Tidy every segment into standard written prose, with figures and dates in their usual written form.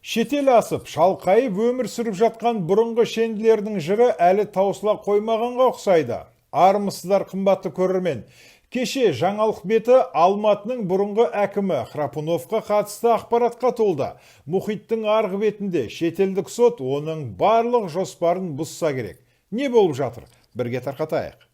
Шетел асып, шалқайып өмір сүріп жатқан бұрынғы шенділердің жыры әлі таусыла қоймағанға ұқсайды. Армысыздар қымбатты көрермен. Кеше жаңалық беті Алматының бұрынғы әкімі Храпуновқа қатысты ақпаратқа толды. Мұхиттың арғы бетінде шетелдік сот оның барлық жоспарын бұзса керек. Не болып жатыр? Бірге тарқатайық.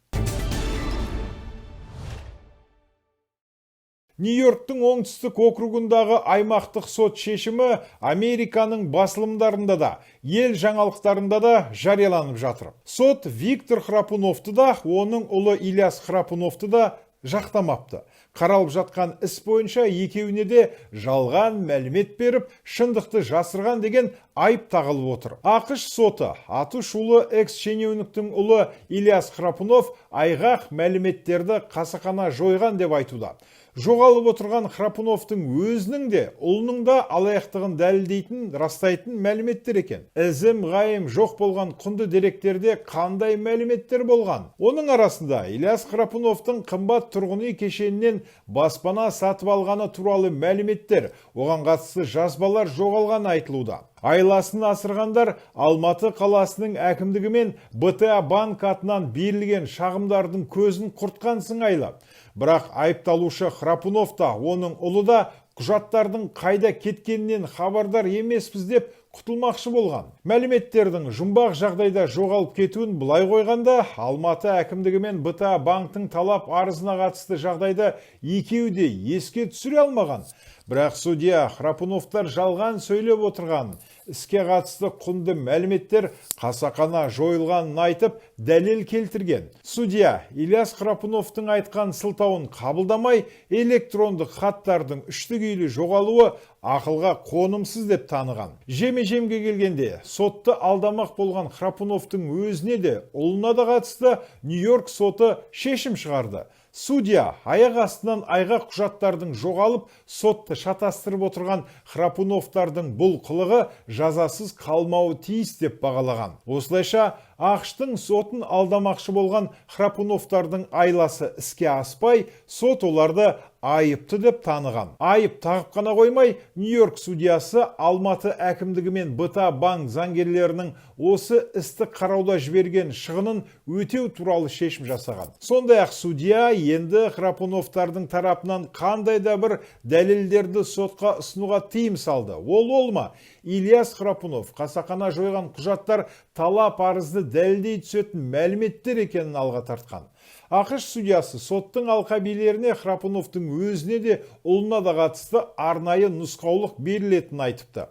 Нью-Йорктың оңтүстік округындағы аймақтық сот шешімі Американың басылымдарында да, ел жаңалықтарында да жарияланып жатыр. Сот Виктор Храпуновты да, оның ұлы Ильяс Храпуновты да жақтамапты. Қаралып жатқан іс бойынша екеуіне де жалған мәлімет беріп, шындықты жасырған деген айып тағылып отыр. ақш соты аты шулы экс-шенеуніктің ұлы Ильяс Храпунов айғақ мәліметтерді қасақана жойған деп айтуда. Жоғалып отырған Храпуновтың өзінің де, ұлының да алаяқтығын дәлелдейтін, растайтын мәліметтер екен. Ізім ғайым жоқ болған құнды деректерде қандай мәліметтер болған? Оның арасында Ильяс Храпуновтың қымбат тұрғын үй кешенінен баспана сатып алғаны туралы мәліметтер, оған қатысты жазбалар жоғалған айтылуда. Айласын асырғандар Алматы қаласының әкімдігі мен БТА банк атынан берілген шағымдардың көзін құртқан сыңайлы. Бірақ айыпталушы Храпунов та, оның ұлы да құжаттардың қайда кеткенінен хабардар емеспіз деп құтылмақшы болған. Мәліметтердің жұмбақ жағдайда жоғалып кетуін былай қойғанда, Алматы әкімдігі мен БТА банктың талап арызына қатысты жағдайды екеуі де еске түсіре алмаған. Бірақ судья Храпуновтар жалған сөйлеп отырған, іске қатысты құнды мәліметтер қасақана жойылғанын айтып, дәлел келтірген. Судья Ильяс Храпуновтың айтқан сылтауын қабылдамай, электрондық хаттардың үшті-күйлі жоғалуы ақылға қонымсыз деп таныған. Жеме-жемге келгенде, сотты алдамақ болған Храпуновтың өзіне де, ұлына да қатысты Нью-Йорк соты шешім шығарды. Судья аяқ астынан айғақ құжаттардың жоғалып, сотты шатастырып отырған Храпуновтардың бұл қылығы жазасыз қалмауы тиіс деп бағалаған. Осылайша ақштың сотын алдамақшы болған Храпуновтардың айласы іске аспай, сот оларды айыпты деп таныған. Айып тағып қана қоймай, Нью-Йорк судьясы Алматы әкімдігі мен БТА банк заңгерлерінің осы істі қарауда жіберген шығынын өтеу туралы шешім жасаған. Сондай-ақ судья енді Храпуновтардың тарапынан қандай да бір дәлелдерді сотқа ұсынуға тыйым салды. Ол ма? Ильяс Храпунов қасақана жойған құжаттар талап арызды дәлелдей түсетін мәліметтер екенін алға тартқан. ақш судьясы соттың алқабилеріне Храпуновтың өзіне де ұлына да қатысты арнайы нұсқаулық берілетінін айтыпты.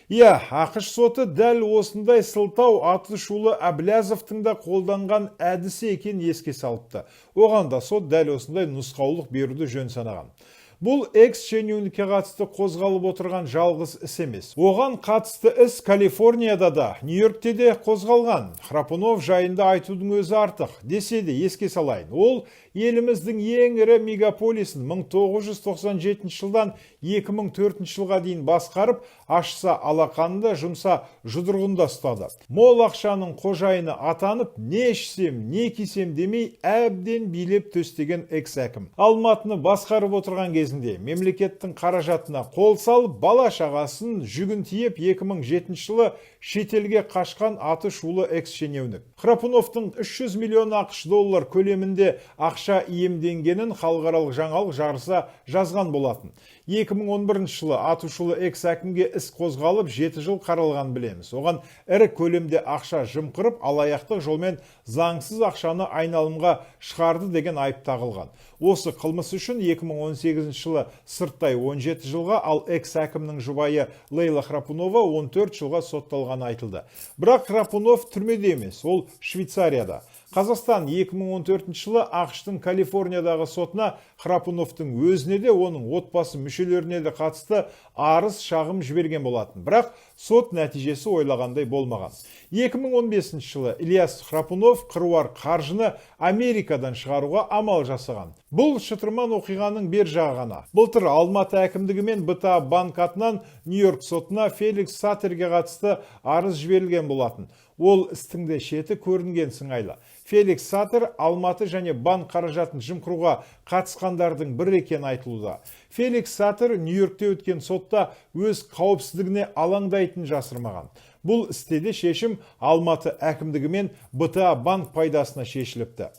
ақш соты дәл осындай сылтау аты шулы Әблязовтың да қолданған әдісі екен еске салыпты. Оған да сот дәл осындай нұсқаулық беруді жөн санаған. Бұл экс-шенеунікке қатысты қозғалып отырған жалғыз іс емес. Оған қатысты іс Калифорнияда да, Нью-Йоркте де қозғалған. Храпунов жайында айтудың өзі артық. Десе де еске салайын. Ол еліміздің ең ірі мегаполисін 1997 жылдан 2004 жылға дейін басқарып, ашса алақанында, жұмса жұдырғында ұстады. Мол ақшаның қожайыны атанып, не ішсем, не кисем демей әбден билеп төстеген экс-әкім. Алматыны басқарып отырған кезінде мемлекеттің қаражатына қол салып, бала шағасын жүгін тиеп 2007 жылы шетелге қашқан аты шулы экс-шенеунік. Храпуновтың 300 миллион ақш доллар көлемінде ақша иемденгенін халықаралық жаңалық жарыса жазған болатын. 2011 жылы аты шулы экс-әкімге іс қозғалып 7 жыл қаралған білеміз. Оған ірі көлемде ақша жымқырып, алаяқтық жолмен заңсыз ақшаны айналымға шығарды деген айып тағылған. Осы қылмыс үшін 2018 жылы сырттай 17 жылға, ал экс-әкімнің жұбайы Лейла Храпунова 14 жылға сотталғаны айтылды. Бірақ Храпунов түрмеде емес, ол Швейцарияда. Қазақстан 2014 жылы ақштың Калифорниядағы сотына Храпуновтың өзіне де, оның отбасы мүшелеріне де қатысты арыз шағым жіберген болатын. Бірақ сот нәтижесі ойлағандай болмаған. 2015 жылы Ильяс Храпунов қыруар қаржыны Америкадан шығаруға амал жасаған. Бұл шытырман оқиғаның бер жағы ғана. Былтыр Алматы әкімдігі мен БТА банк атынан Нью-Йорк сотына Феликс Сатерге қатысты арыз жіберілген болатын. Ол істің де шеті көрінген сыңайлы. Феликс Сатер Алматы және банк қаражатын жымқыруға қатысқандардың бірі екені айтылуда. Феликс Сатер Нью-Йоркте өткен сотта өз қауіпсіздігіне алаңдайтын жасырмаған. Бұл істеде шешім Алматы әкімдігі мен БТА банк пайдасына шешіліпті.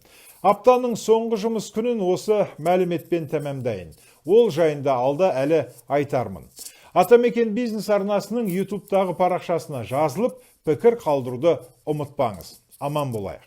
Аптаның соңғы жұмыс күнін осы мәліметпен тәмамдайын. Ол жайында алда әлі айтармын. Атамекен бизнес арнасының YouTube'тағы парақшасына жазылып, пікір қалдыруды ұмытпаңыз. Аман болайық.